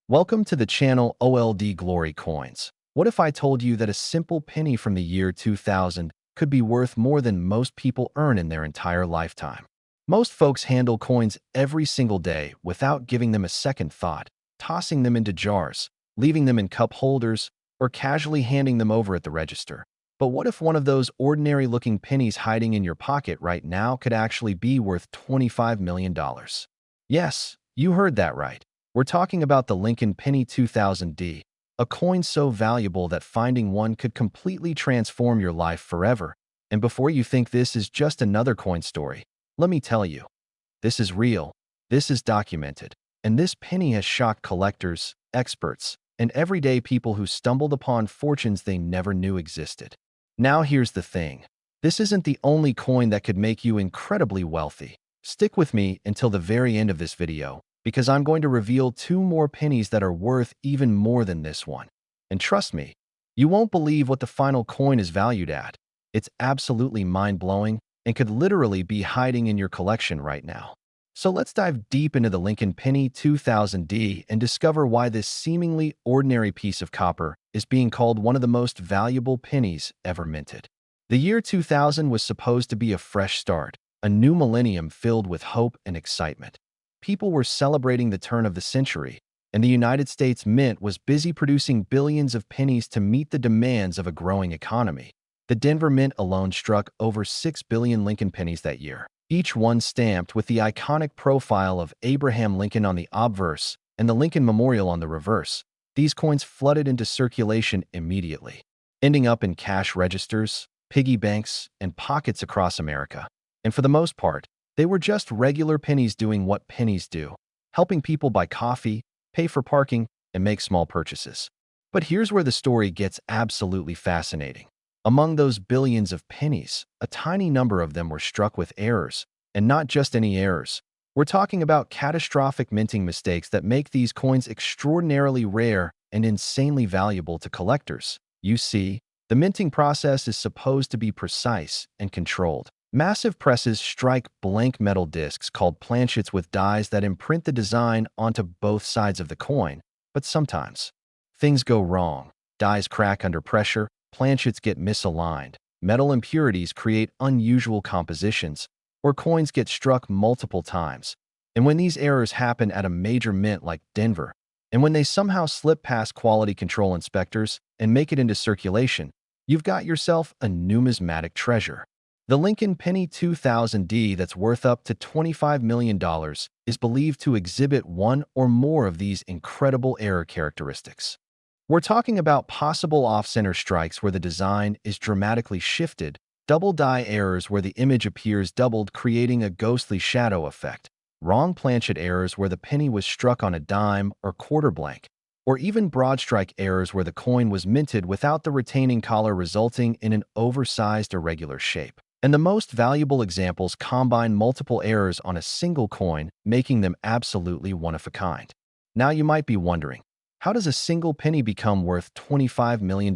Welcome to the channel OLD Glory Coins. What if I told you that a simple penny from the year 2000 could be worth more than most people earn in their entire lifetime? Most folks handle coins every single day without giving them a second thought, tossing them into jars, leaving them in cup holders, or casually handing them over at the register. But what if one of those ordinary-looking pennies hiding in your pocket right now could actually be worth $25 million? Yes, you heard that right. We're talking about the Lincoln Penny 2000D, a coin so valuable that finding one could completely transform your life forever. And before you think this is just another coin story, let me tell you, this is real, this is documented, and this penny has shocked collectors, experts, and everyday people who stumbled upon fortunes they never knew existed. Now here's the thing. This isn't the only coin that could make you incredibly wealthy. Stick with me until the very end of this video, because I'm going to reveal two more pennies that are worth even more than this one. And trust me, you won't believe what the final coin is valued at. It's absolutely mind-blowing and could literally be hiding in your collection right now. So let's dive deep into the Lincoln Penny 2000D and discover why this seemingly ordinary piece of copper is being called one of the most valuable pennies ever minted. The year 2000 was supposed to be a fresh start, a new millennium filled with hope and excitement. People were celebrating the turn of the century, and the United States Mint was busy producing billions of pennies to meet the demands of a growing economy. The Denver Mint alone struck over 6 billion Lincoln pennies that year, each one stamped with the iconic profile of Abraham Lincoln on the obverse and the Lincoln Memorial on the reverse. These coins flooded into circulation immediately, ending up in cash registers, piggy banks, and pockets across America. And for the most part, they were just regular pennies doing what pennies do, helping people buy coffee, pay for parking, and make small purchases. But here's where the story gets absolutely fascinating. Among those billions of pennies, a tiny number of them were struck with errors, and not just any errors. We're talking about catastrophic minting mistakes that make these coins extraordinarily rare and insanely valuable to collectors. You see, the minting process is supposed to be precise and controlled. Massive presses strike blank metal discs called planchets with dies that imprint the design onto both sides of the coin. But sometimes, things go wrong. Dies crack under pressure, planchets get misaligned, metal impurities create unusual compositions, or coins get struck multiple times. And when these errors happen at a major mint like Denver, and when they somehow slip past quality control inspectors and make it into circulation, you've got yourself a numismatic treasure. The Lincoln Penny 2000D that's worth up to $25 million is believed to exhibit one or more of these incredible error characteristics. We're talking about possible off-center strikes where the design is dramatically shifted, double die errors where the image appears doubled creating a ghostly shadow effect, wrong planchet errors where the penny was struck on a dime or quarter blank, or even broadstrike errors where the coin was minted without the retaining collar resulting in an oversized irregular shape. And the most valuable examples combine multiple errors on a single coin, making them absolutely one of a kind. Now you might be wondering, how does a single penny become worth $25 million?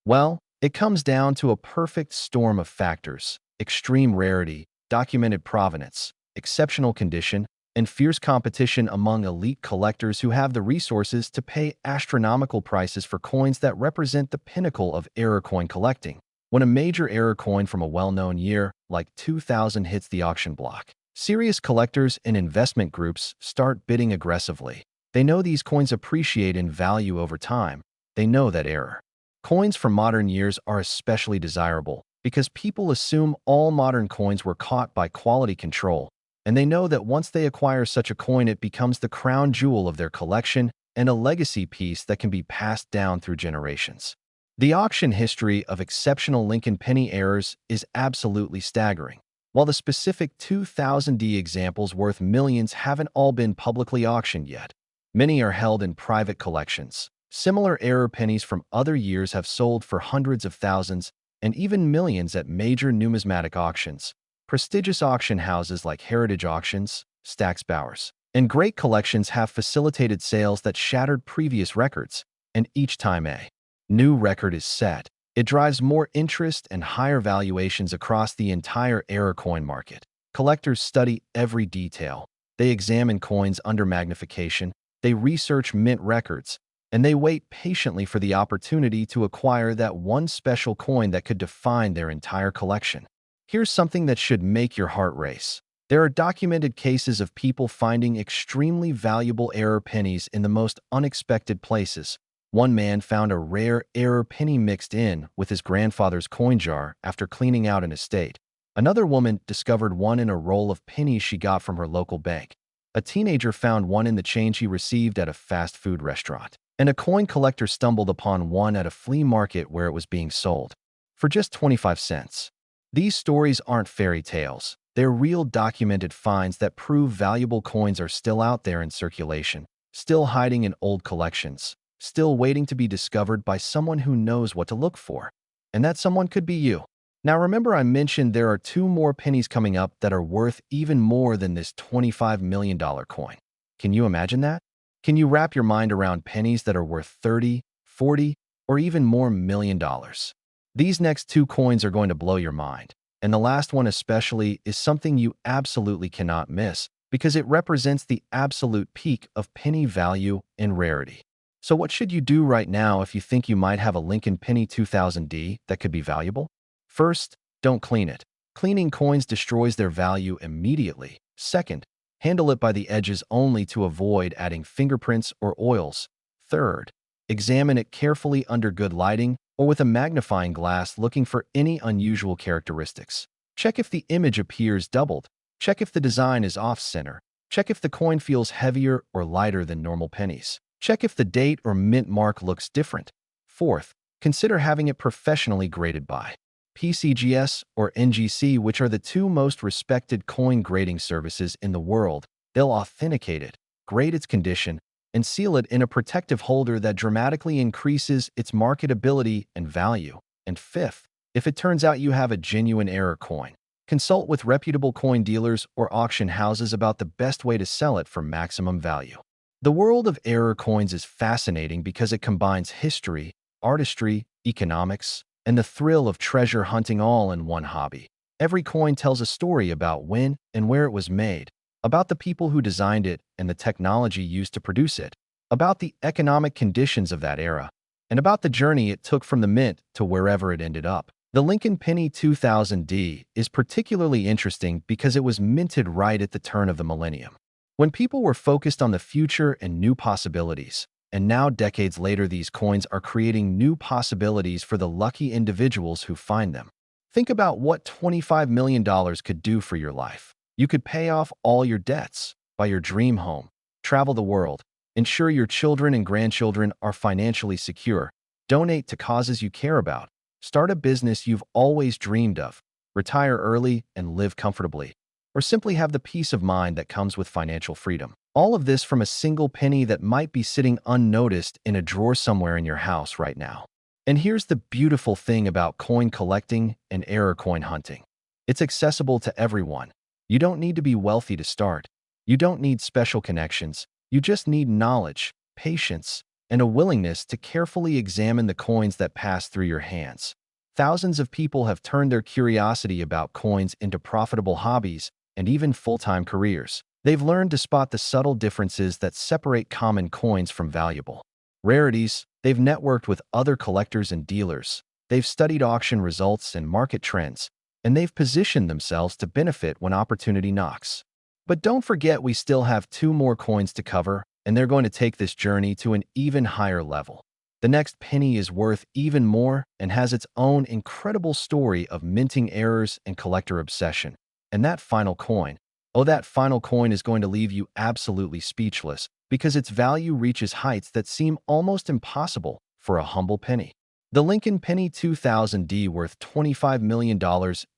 Well, it comes down to a perfect storm of factors: extreme rarity, documented provenance, exceptional condition, and fierce competition among elite collectors who have the resources to pay astronomical prices for coins that represent the pinnacle of error coin collecting. When a major error coin from a well-known year, like 2000, hits the auction block, serious collectors and investment groups start bidding aggressively. They know these coins appreciate in value over time. They know that error coins from modern years are especially desirable because people assume all modern coins were caught by quality control, and they know that once they acquire such a coin, it becomes the crown jewel of their collection and a legacy piece that can be passed down through generations. The auction history of exceptional Lincoln penny errors is absolutely staggering. While the specific 2000D examples worth millions haven't all been publicly auctioned yet, many are held in private collections. Similar error pennies from other years have sold for hundreds of thousands and even millions at major numismatic auctions. Prestigious auction houses like Heritage Auctions, Stack's Bowers, and Great Collections have facilitated sales that shattered previous records, and each time a new record is set, it drives more interest and higher valuations across the entire error coin market. Collectors study every detail. They examine coins under magnification, They research mint records, and they wait patiently for the opportunity to acquire that one special coin that could define their entire collection. Here's something that should make your heart race. There are documented cases of people finding extremely valuable error pennies in the most unexpected places. One man found a rare error penny mixed in with his grandfather's coin jar after cleaning out an estate. Another woman discovered one in a roll of pennies she got from her local bank. A teenager found one in the change he received at a fast food restaurant. And a coin collector stumbled upon one at a flea market where it was being sold for just 25 cents. These stories aren't fairy tales. They're real documented finds that prove valuable coins are still out there in circulation, still hiding in old collections, still waiting to be discovered by someone who knows what to look for. And that someone could be you. Now remember, I mentioned there are two more pennies coming up that are worth even more than this $25 million coin. Can you imagine that? Can you wrap your mind around pennies that are worth 30, 40, or even more million dollars? These next two coins are going to blow your mind. And the last one especially is something you absolutely cannot miss because it represents the absolute peak of penny value and rarity. So what should you do right now if you think you might have a Lincoln Penny 2000D that could be valuable? First, don't clean it. Cleaning coins destroys their value immediately. Second, handle it by the edges only to avoid adding fingerprints or oils. Third, examine it carefully under good lighting or with a magnifying glass looking for any unusual characteristics. Check if the image appears doubled. Check if the design is off-center. Check if the coin feels heavier or lighter than normal pennies. Check if the date or mint mark looks different. Fourth, consider having it professionally graded by PCGS or NGC, which are the two most respected coin grading services in the world. They'll authenticate it, grade its condition, and seal it in a protective holder that dramatically increases its marketability and value. And fifth, if it turns out you have a genuine error coin, consult with reputable coin dealers or auction houses about the best way to sell it for maximum value. The world of error coins is fascinating because it combines history, artistry, economics, and the thrill of treasure hunting all in one hobby. Every coin tells a story about when and where it was made, about the people who designed it and the technology used to produce it, about the economic conditions of that era, and about the journey it took from the mint to wherever it ended up. The Lincoln Penny 2000D is particularly interesting because it was minted right at the turn of the millennium, when people were focused on the future and new possibilities. And now, decades later, these coins are creating new possibilities for the lucky individuals who find them. Think about what $25 million could do for your life. You could pay off all your debts, buy your dream home, travel the world, ensure your children and grandchildren are financially secure, donate to causes you care about, start a business you've always dreamed of, retire early and live comfortably, or simply have the peace of mind that comes with financial freedom. All of this from a single penny that might be sitting unnoticed in a drawer somewhere in your house right now. And here's the beautiful thing about coin collecting and error coin hunting. It's accessible to everyone. You don't need to be wealthy to start. You don't need special connections. You just need knowledge, patience, and a willingness to carefully examine the coins that pass through your hands. Thousands of people have turned their curiosity about coins into profitable hobbies and even full-time careers. They've learned to spot the subtle differences that separate common coins from valuable rarities. They've networked with other collectors and dealers. They've studied auction results and market trends, and they've positioned themselves to benefit when opportunity knocks. But don't forget, we still have two more coins to cover, and they're going to take this journey to an even higher level. The next penny is worth even more and has its own incredible story of minting errors and collector obsession. And that final coin, that final coin is going to leave you absolutely speechless because its value reaches heights that seem almost impossible for a humble penny. The Lincoln Penny 2000D worth $25 million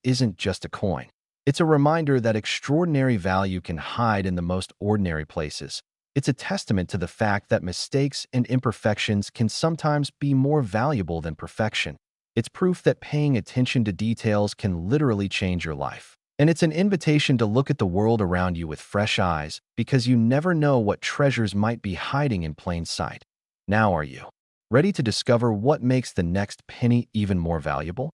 isn't just a coin. It's a reminder that extraordinary value can hide in the most ordinary places. It's a testament to the fact that mistakes and imperfections can sometimes be more valuable than perfection. It's proof that paying attention to details can literally change your life. And it's an invitation to look at the world around you with fresh eyes because you never know what treasures might be hiding in plain sight. Now, are you ready to discover what makes the next penny even more valuable?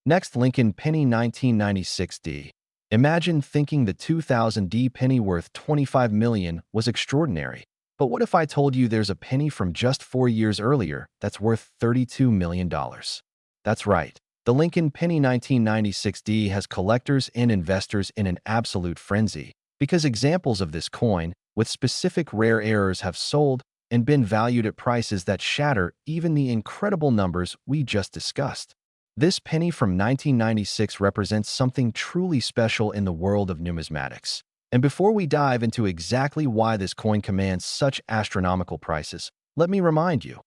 Next, Lincoln Penny 1996D. Imagine thinking the 2000D penny worth $25 million was extraordinary. But what if I told you there's a penny from just 4 years earlier that's worth $32 million? That's right. The Lincoln Penny 1996D has collectors and investors in an absolute frenzy because examples of this coin with specific rare errors have sold and been valued at prices that shatter even the incredible numbers we just discussed. This penny from 1996 represents something truly special in the world of numismatics. And before we dive into exactly why this coin commands such astronomical prices, let me remind you,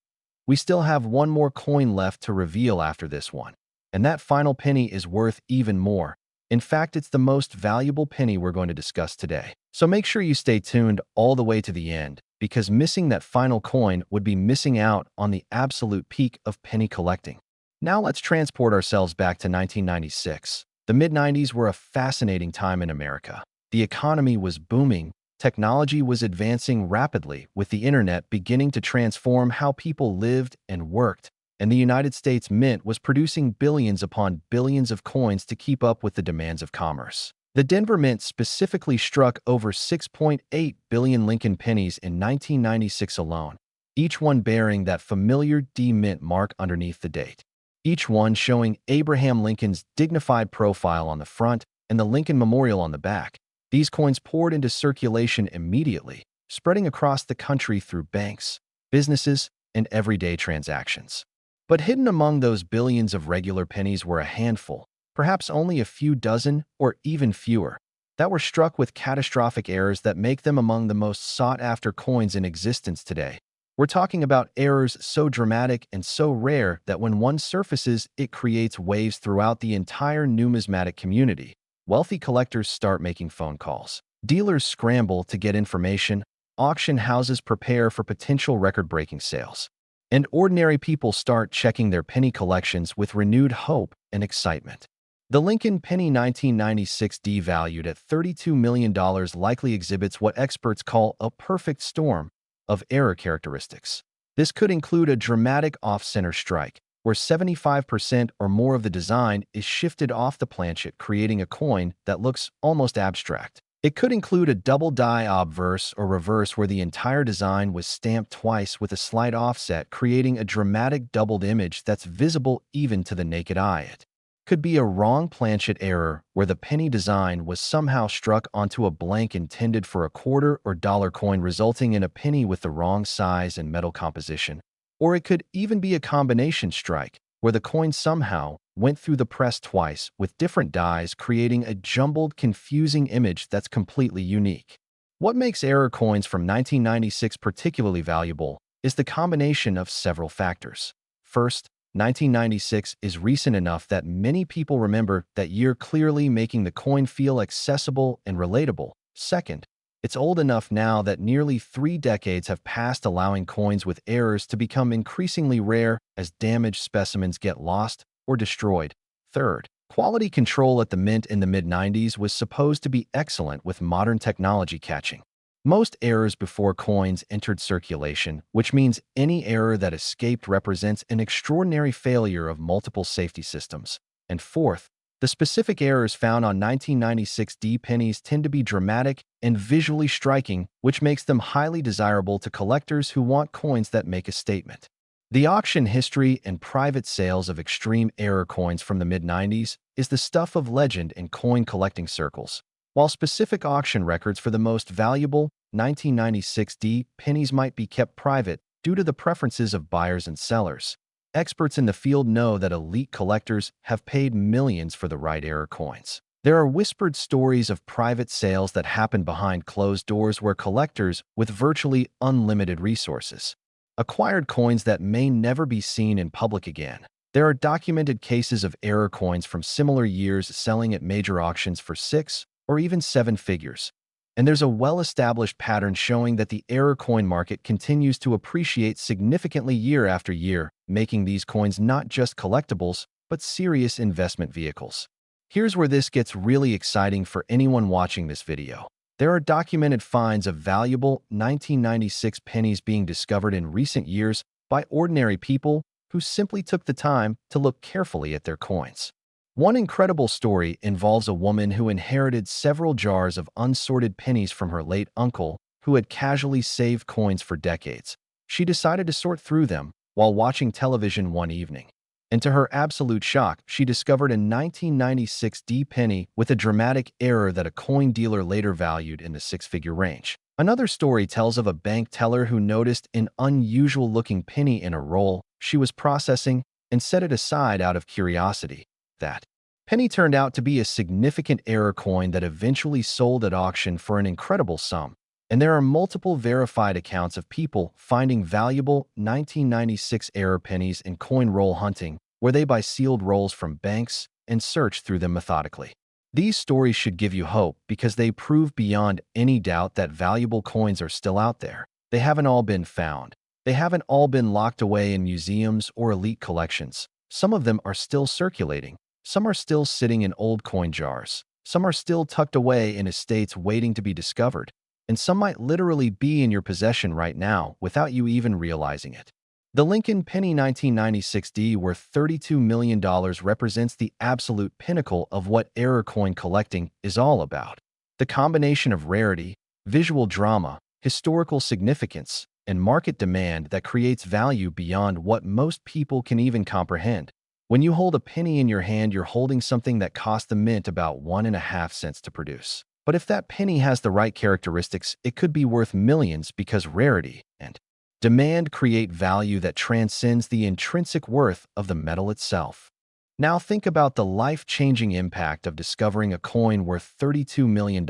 we still have one more coin left to reveal after this one. And that final penny is worth even more. In fact, it's the most valuable penny we're going to discuss today. So make sure you stay tuned all the way to the end, because missing that final coin would be missing out on the absolute peak of penny collecting. Now let's transport ourselves back to 1996. The mid-90s were a fascinating time in America. The economy was booming, technology was advancing rapidly, with the internet beginning to transform how people lived and worked, and the United States Mint was producing billions upon billions of coins to keep up with the demands of commerce. The Denver Mint specifically struck over 6.8 billion Lincoln pennies in 1996 alone, each one bearing that familiar D Mint mark underneath the date. Each one showing Abraham Lincoln's dignified profile on the front and the Lincoln Memorial on the back. These coins poured into circulation immediately, spreading across the country through banks, businesses, and everyday transactions. But hidden among those billions of regular pennies were a handful, perhaps only a few dozen or even fewer, that were struck with catastrophic errors that make them among the most sought-after coins in existence today. We're talking about errors so dramatic and so rare that when one surfaces, it creates waves throughout the entire numismatic community. Wealthy collectors start making phone calls. Dealers scramble to get information. Auction houses prepare for potential record-breaking sales. And ordinary people start checking their penny collections with renewed hope and excitement. The Lincoln Penny 1996 D, valued at $32 million, likely exhibits what experts call a perfect storm of error characteristics. This could include a dramatic off-center strike, where 75% or more of the design is shifted off the planchet, creating a coin that looks almost abstract. It could include a double die obverse or reverse, where the entire design was stamped twice with a slight offset, creating a dramatic doubled image that's visible even to the naked eye. It could be a wrong planchet error, where the penny design was somehow struck onto a blank intended for a quarter or dollar coin, resulting in a penny with the wrong size and metal composition. Or it could even be a combination strike, where the coin somehow went through the press twice with different dies, creating a jumbled, confusing image that's completely unique. What makes error coins from 1996 particularly valuable is the combination of several factors. First, 1996 is recent enough that many people remember that year clearly, making the coin feel accessible and relatable. Second, it's old enough now that nearly 3 decades have passed, allowing coins with errors to become increasingly rare as damaged specimens get lost or destroyed. Third, quality control at the Mint in the mid-90s was supposed to be excellent, with modern technology catching most errors before coins entered circulation, which means any error that escaped represents an extraordinary failure of multiple safety systems. And fourth, the specific errors found on 1996 D pennies tend to be dramatic and visually striking, which makes them highly desirable to collectors who want coins that make a statement. The auction history and private sales of extreme error coins from the mid-90s is the stuff of legend in coin collecting circles. While specific auction records for the most valuable 1996 D pennies might be kept private due to the preferences of buyers and sellers, experts in the field know that elite collectors have paid millions for the right error coins. There are whispered stories of private sales that happen behind closed doors, where collectors with virtually unlimited resources acquired coins that may never be seen in public again. There are documented cases of error coins from similar years selling at major auctions for 6 or even 7 figures. And there's a well-established pattern showing that the error coin market continues to appreciate significantly year after year, making these coins not just collectibles, but serious investment vehicles. Here's where this gets really exciting for anyone watching this video. There are documented finds of valuable 1996 pennies being discovered in recent years by ordinary people who simply took the time to look carefully at their coins. One incredible story involves a woman who inherited several jars of unsorted pennies from her late uncle, who had casually saved coins for decades. She decided to sort through them while watching television one evening. And to her absolute shock, she discovered a 1996 D penny with a dramatic error that a coin dealer later valued in the six-figure range. Another story tells of a bank teller who noticed an unusual-looking penny in a roll she was processing and set it aside out of curiosity. That penny turned out to be a significant error coin that eventually sold at auction for an incredible sum. And there are multiple verified accounts of people finding valuable 1996 error pennies in coin roll hunting, where they buy sealed rolls from banks and search through them methodically. These stories should give you hope because they prove beyond any doubt that valuable coins are still out there. They haven't all been found. They haven't all been locked away in museums or elite collections. Some of them are still circulating. Some are still sitting in old coin jars. Some are still tucked away in estates waiting to be discovered. And some might literally be in your possession right now without you even realizing it. The Lincoln Penny 1996D worth $32 million represents the absolute pinnacle of what error coin collecting is all about. The combination of rarity, visual drama, historical significance, and market demand that creates value beyond what most people can even comprehend. When you hold a penny in your hand, you're holding something that cost the mint about 1.5 cents to produce. But if that penny has the right characteristics, it could be worth millions because rarity and demand create value that transcends the intrinsic worth of the metal itself. Now think about the life-changing impact of discovering a coin worth $32 million.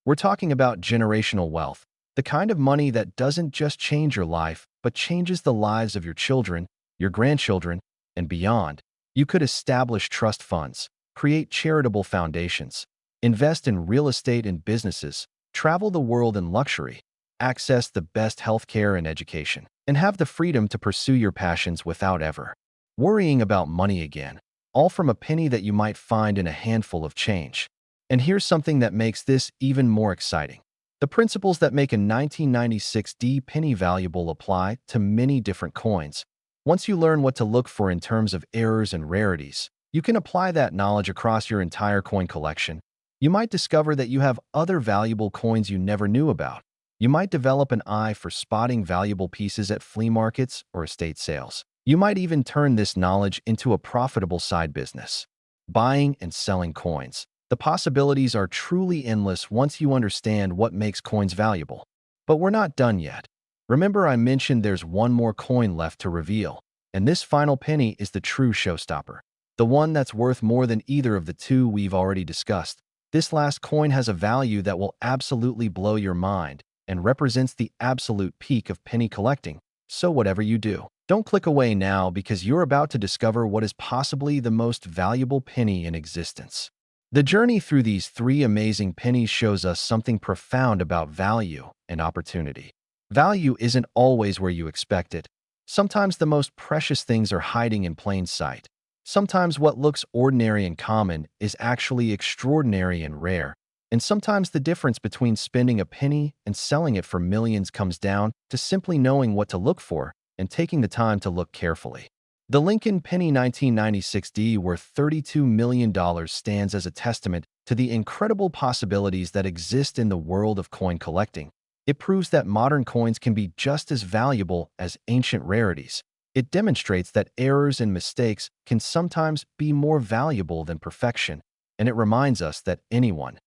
We're talking about generational wealth, the kind of money that doesn't just change your life, but changes the lives of your children, your grandchildren, and beyond. You could establish trust funds, create charitable foundations, invest in real estate and businesses, travel the world in luxury, access the best healthcare and education, and have the freedom to pursue your passions without ever worrying about money again, all from a penny that you might find in a handful of change. And here's something that makes this even more exciting. The principles that make a 1996 D penny valuable apply to many different coins. Once you learn what to look for in terms of errors and rarities, you can apply that knowledge across your entire coin collection. You might discover that you have other valuable coins you never knew about. You might develop an eye for spotting valuable pieces at flea markets or estate sales. You might even turn this knowledge into a profitable side business, buying and selling coins. The possibilities are truly endless once you understand what makes coins valuable. But we're not done yet. Remember, I mentioned there's one more coin left to reveal, and this final penny is the true showstopper, the one that's worth more than either of the two we've already discussed. This last coin has a value that will absolutely blow your mind and represents the absolute peak of penny collecting. So whatever you do, don't click away now because you're about to discover what is possibly the most valuable penny in existence. The journey through these three amazing pennies shows us something profound about value and opportunity. Value isn't always where you expect it. Sometimes the most precious things are hiding in plain sight. Sometimes what looks ordinary and common is actually extraordinary and rare. And sometimes the difference between spending a penny and selling it for millions comes down to simply knowing what to look for and taking the time to look carefully. The Lincoln Penny 1996D worth $32 million stands as a testament to the incredible possibilities that exist in the world of coin collecting. It proves that modern coins can be just as valuable as ancient rarities. It demonstrates that errors and mistakes can sometimes be more valuable than perfection, and it reminds us that anyone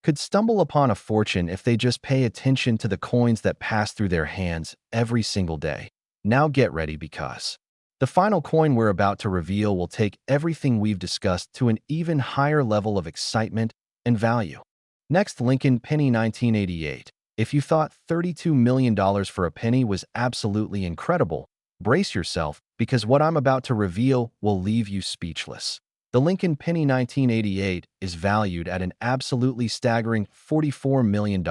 could stumble upon a fortune if they just pay attention to the coins that pass through their hands every single day. Now get ready because the final coin we're about to reveal will take everything we've discussed to an even higher level of excitement and value. Next, Lincoln Penny 1988. If you thought $32 million for a penny was absolutely incredible, brace yourself because what I'm about to reveal will leave you speechless. The Lincoln Penny 1988 is valued at an absolutely staggering $44 million,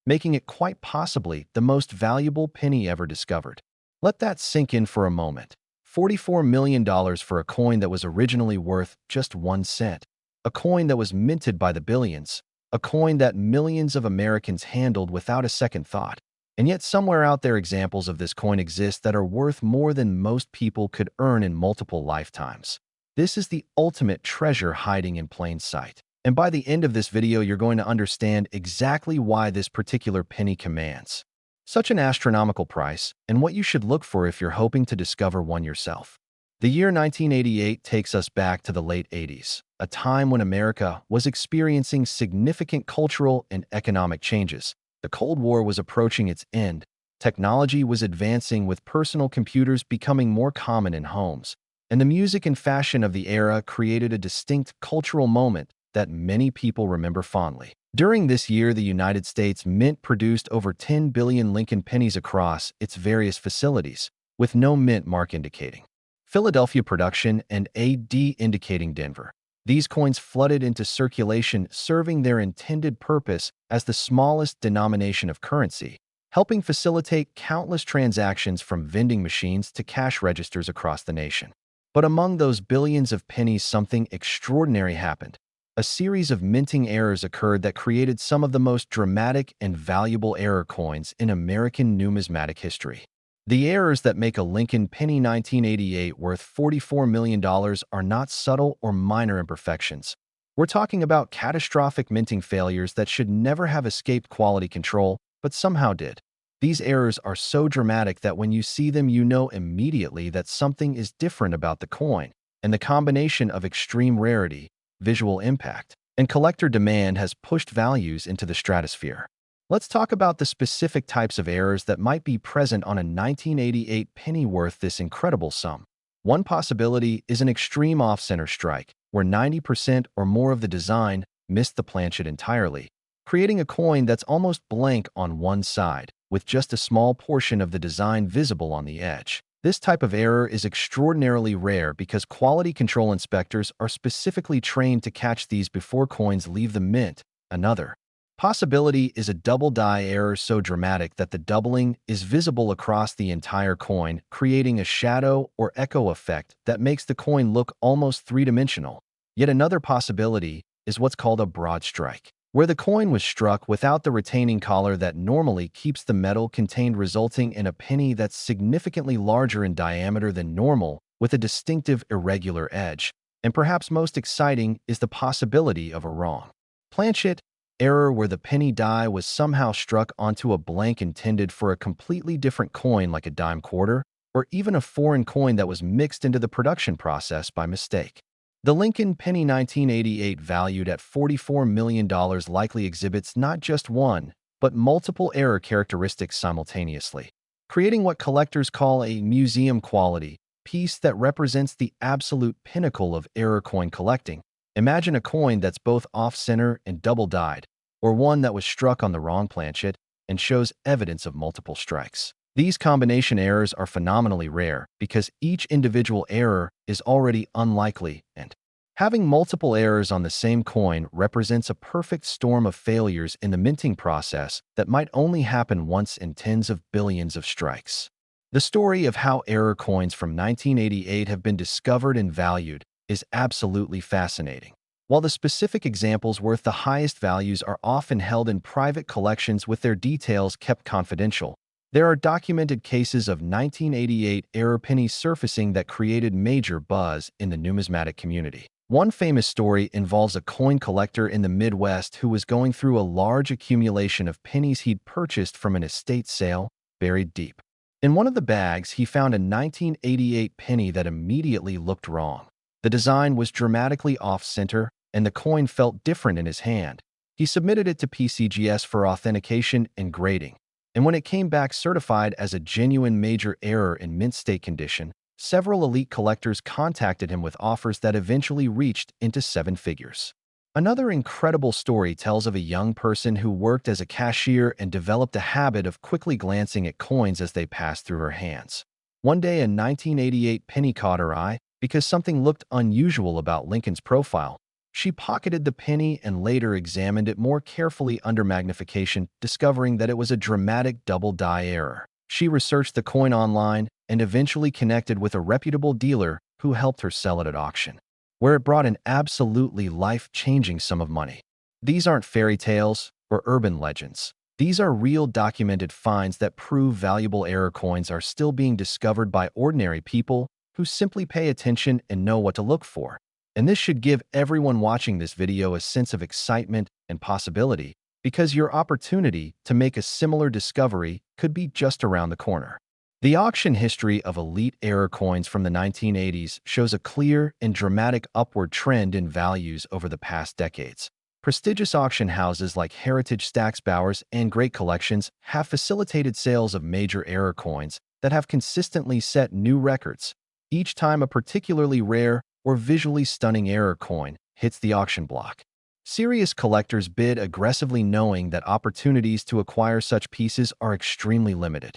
making it quite possibly the most valuable penny ever discovered. Let that sink in for a moment. $44 million for a coin that was originally worth just 1 cent. A coin that was minted by the billions. A coin that millions of Americans handled without a second thought. And yet somewhere out there examples of this coin exist that are worth more than most people could earn in multiple lifetimes. This is the ultimate treasure hiding in plain sight. And by the end of this video, you're going to understand exactly why this particular penny commands such an astronomical price and what you should look for if you're hoping to discover one yourself. The year 1988 takes us back to the late 80s, a time when America was experiencing significant cultural and economic changes. The Cold War was approaching its end. Technology was advancing, with personal computers becoming more common in homes, and the music and fashion of the era created a distinct cultural moment that many people remember fondly. During this year, the United States Mint produced over 10 billion Lincoln pennies across its various facilities, with no mint mark indicating Philadelphia production and AD indicating Denver. These coins flooded into circulation, serving their intended purpose as the smallest denomination of currency, helping facilitate countless transactions from vending machines to cash registers across the nation. But among those billions of pennies, something extraordinary happened. A series of minting errors occurred that created some of the most dramatic and valuable error coins in American numismatic history. The errors that make a Lincoln penny 1988 worth $44 million are not subtle or minor imperfections. We're talking about catastrophic minting failures that should never have escaped quality control, but somehow did. These errors are so dramatic that when you see them, you know immediately that something is different about the coin, and the combination of extreme rarity, visual impact, and collector demand has pushed values into the stratosphere. Let's talk about the specific types of errors that might be present on a 1988 penny worth this incredible sum. One possibility is an extreme off-center strike, where 90% or more of the design missed the planchet entirely, creating a coin that's almost blank on one side, with just a small portion of the design visible on the edge. This type of error is extraordinarily rare because quality control inspectors are specifically trained to catch these before coins leave the mint. Another possibility is a double die error so dramatic that the doubling is visible across the entire coin, creating a shadow or echo effect that makes the coin look almost three-dimensional. Yet another possibility is what's called a broadstrike, where the coin was struck without the retaining collar that normally keeps the metal contained, resulting in a penny that's significantly larger in diameter than normal, with a distinctive irregular edge. And perhaps most exciting is the possibility of a wrong planchet error, where the penny die was somehow struck onto a blank intended for a completely different coin, like a dime quarter, or even a foreign coin that was mixed into the production process by mistake. The Lincoln penny 1988, valued at $44 million, likely exhibits not just one, but multiple error characteristics simultaneously, creating what collectors call a museum-quality piece that represents the absolute pinnacle of error coin collecting. Imagine a coin that's both off-center and double-dyed, or one that was struck on the wrong planchet and shows evidence of multiple strikes. These combination errors are phenomenally rare because each individual error is already unlikely, and having multiple errors on the same coin represents a perfect storm of failures in the minting process that might only happen once in tens of billions of strikes. The story of how error coins from 1988 have been discovered and valued is absolutely fascinating. While the specific examples worth the highest values are often held in private collections with their details kept confidential, there are documented cases of 1988 error pennies surfacing that created major buzz in the numismatic community. One famous story involves a coin collector in the Midwest who was going through a large accumulation of pennies he'd purchased from an estate sale buried deep. In one of the bags, he found a 1988 penny that immediately looked wrong. The design was dramatically off-center, and the coin felt different in his hand. He submitted it to PCGS for authentication and grading, and when it came back certified as a genuine major error in mint state condition, several elite collectors contacted him with offers that eventually reached into seven figures. Another incredible story tells of a young person who worked as a cashier and developed a habit of quickly glancing at coins as they passed through her hands. One day, a 1988 penny caught her eye because something looked unusual about Lincoln's profile. She pocketed the penny and later examined it more carefully under magnification, discovering that it was a dramatic double die error. She researched the coin online and eventually connected with a reputable dealer who helped her sell it at auction, where it brought an absolutely life-changing sum of money. These aren't fairy tales or urban legends. These are real documented finds that prove valuable error coins are still being discovered by ordinary people who simply pay attention and know what to look for. And this should give everyone watching this video a sense of excitement and possibility, because your opportunity to make a similar discovery could be just around the corner. The auction history of elite era coins from the 1980s shows a clear and dramatic upward trend in values over the past decades. Prestigious auction houses like Heritage Stacks Bowers and Great Collections have facilitated sales of major era coins that have consistently set new records. Each time a particularly rare or visually stunning era coin hits the auction block, serious collectors bid aggressively, knowing that opportunities to acquire such pieces are extremely limited.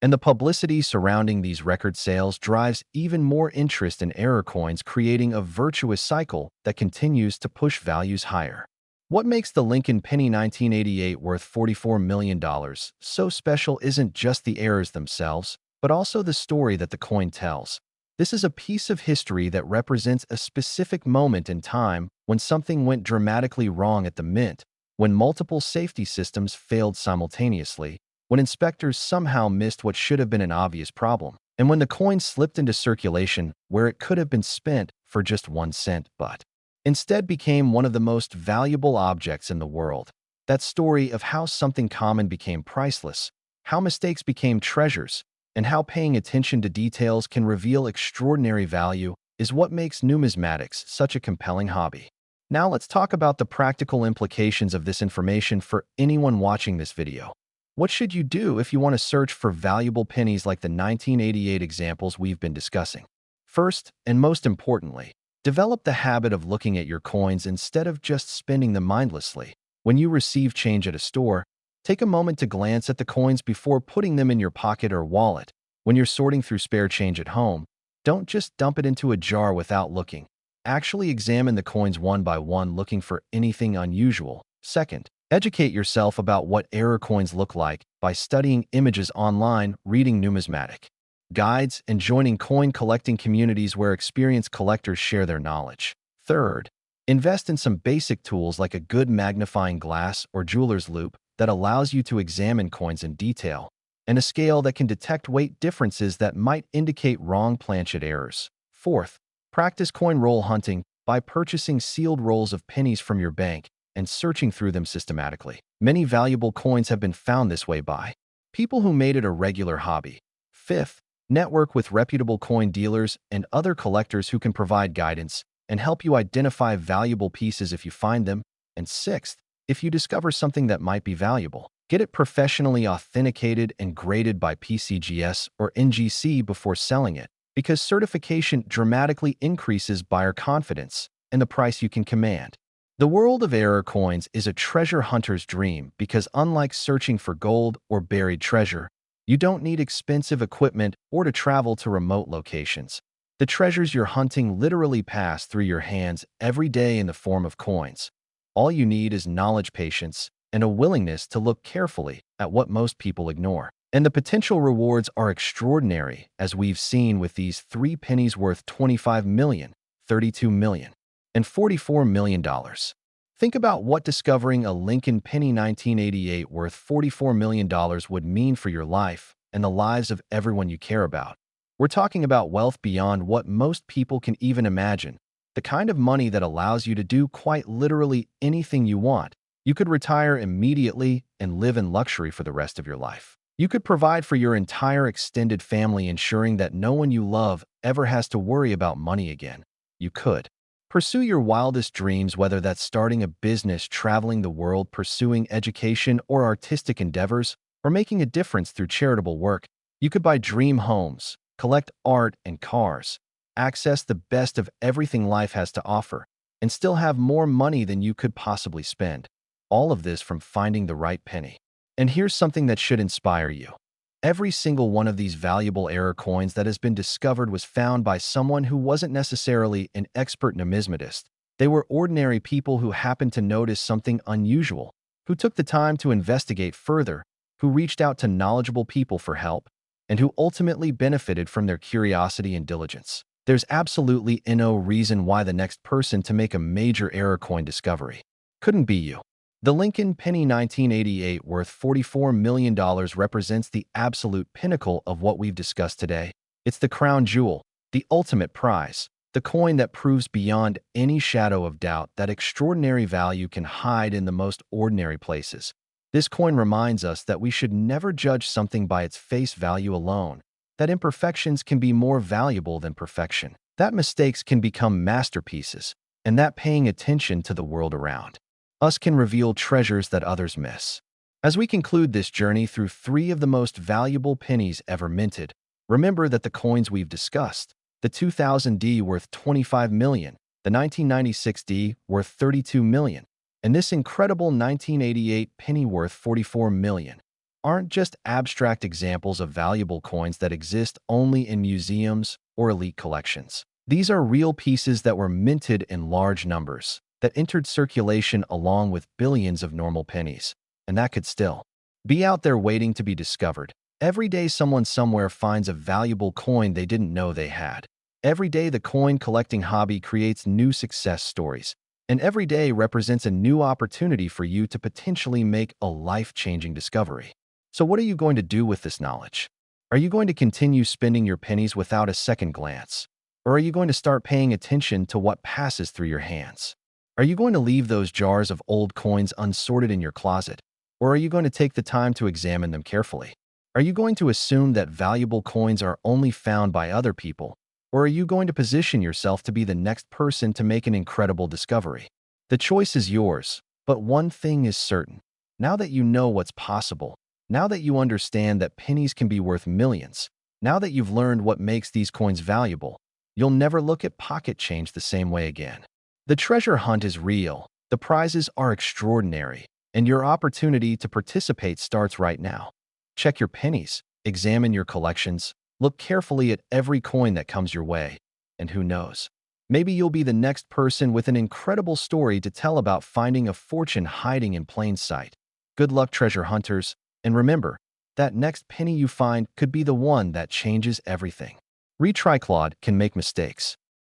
And the publicity surrounding these record sales drives even more interest in era coins, creating a virtuous cycle that continues to push values higher. What makes the Lincoln Penny 1988 worth $44 million so special isn't just the eras themselves, but also the story that the coin tells. This is a piece of history that represents a specific moment in time when something went dramatically wrong at the mint, when multiple safety systems failed simultaneously, when inspectors somehow missed what should have been an obvious problem, and when the coin slipped into circulation where it could have been spent for just 1 cent but instead became one of the most valuable objects in the world. That story of how something common became priceless, how mistakes became treasures, and how paying attention to details can reveal extraordinary value is what makes numismatics such a compelling hobby. Now let's talk about the practical implications of this information for anyone watching this video. What should you do if you want to search for valuable pennies like the 1988 examples we've been discussing? First, and most importantly, develop the habit of looking at your coins instead of just spending them mindlessly. When you receive change at a store, take a moment to glance at the coins before putting them in your pocket or wallet. When you're sorting through spare change at home, don't just dump it into a jar without looking. Actually examine the coins one by one, looking for anything unusual. Second, educate yourself about what era coins look like by studying images online, reading numismatic guides, and joining coin collecting communities where experienced collectors share their knowledge. Third, invest in some basic tools like a good magnifying glass or jeweler's loupe that allows you to examine coins in detail, and a scale that can detect weight differences that might indicate wrong planchet errors. Fourth, practice coin roll hunting by purchasing sealed rolls of pennies from your bank and searching through them systematically. Many valuable coins have been found this way by people who made it a regular hobby. Fifth, network with reputable coin dealers and other collectors who can provide guidance and help you identify valuable pieces if you find them. And sixth, if you discover something that might be valuable, get it professionally authenticated and graded by PCGS or NGC before selling it, because certification dramatically increases buyer confidence and the price you can command. The world of era coins is a treasure hunter's dream because, unlike searching for gold or buried treasure, you don't need expensive equipment or to travel to remote locations. The treasures you're hunting literally pass through your hands every day in the form of coins. All you need is knowledge, patience, and a willingness to look carefully at what most people ignore. And the potential rewards are extraordinary, as we've seen with these 3 pennies worth $25 million, $32 million, and $44 million. Think about what discovering a Lincoln Penny 1988 worth $44 million would mean for your life and the lives of everyone you care about. We're talking about wealth beyond what most people can even imagine, the kind of money that allows you to do quite literally anything you want. You could retire immediately and live in luxury for the rest of your life. You could provide for your entire extended family, ensuring that no one you love ever has to worry about money again. You could pursue your wildest dreams, whether that's starting a business, traveling the world, pursuing education or artistic endeavors, or making a difference through charitable work. You could buy dream homes, collect art and cars, access the best of everything life has to offer, and still have more money than you could possibly spend. All of this from finding the right penny. And here's something that should inspire you. Every single one of these valuable era coins that has been discovered was found by someone who wasn't necessarily an expert numismatist. They were ordinary people who happened to notice something unusual, who took the time to investigate further, who reached out to knowledgeable people for help, and who ultimately benefited from their curiosity and diligence. There's absolutely no reason why the next person to make a major era coin discovery couldn't be you. The Lincoln Penny 1988 worth $44 million represents the absolute pinnacle of what we've discussed today. It's the crown jewel, the ultimate prize, the coin that proves beyond any shadow of doubt that extraordinary value can hide in the most ordinary places. This coin reminds us that we should never judge something by its face value alone, that imperfections can be more valuable than perfection, that mistakes can become masterpieces, and that paying attention to the world around us can reveal treasures that others miss. As we conclude this journey through three of the most valuable pennies ever minted, remember that the coins we've discussed, the 2000D worth 25 million, the 1996D worth 32 million, and this incredible 1988 penny worth 44 million, aren't just abstract examples of valuable coins that exist only in museums or elite collections. These are real pieces that were minted in large numbers, that entered circulation along with billions of normal pennies, and that could still be out there waiting to be discovered. Every day someone somewhere finds a valuable coin they didn't know they had. Every day the coin collecting hobby creates new success stories, and every day represents a new opportunity for you to potentially make a life-changing discovery. So what are you going to do with this knowledge? Are you going to continue spending your pennies without a second glance? Or are you going to start paying attention to what passes through your hands? Are you going to leave those jars of old coins unsorted in your closet? Or are you going to take the time to examine them carefully? Are you going to assume that valuable coins are only found by other people? Or are you going to position yourself to be the next person to make an incredible discovery? The choice is yours, but one thing is certain. Now that you know what's possible, now that you understand that pennies can be worth millions, now that you've learned what makes these coins valuable, you'll never look at pocket change the same way again. The treasure hunt is real, the prizes are extraordinary, and your opportunity to participate starts right now. Check your pennies, examine your collections, look carefully at every coin that comes your way, and who knows, maybe you'll be the next person with an incredible story to tell about finding a fortune hiding in plain sight. Good luck, treasure hunters, and remember, that next penny you find could be the one that changes everything. Retry Claude can make mistakes,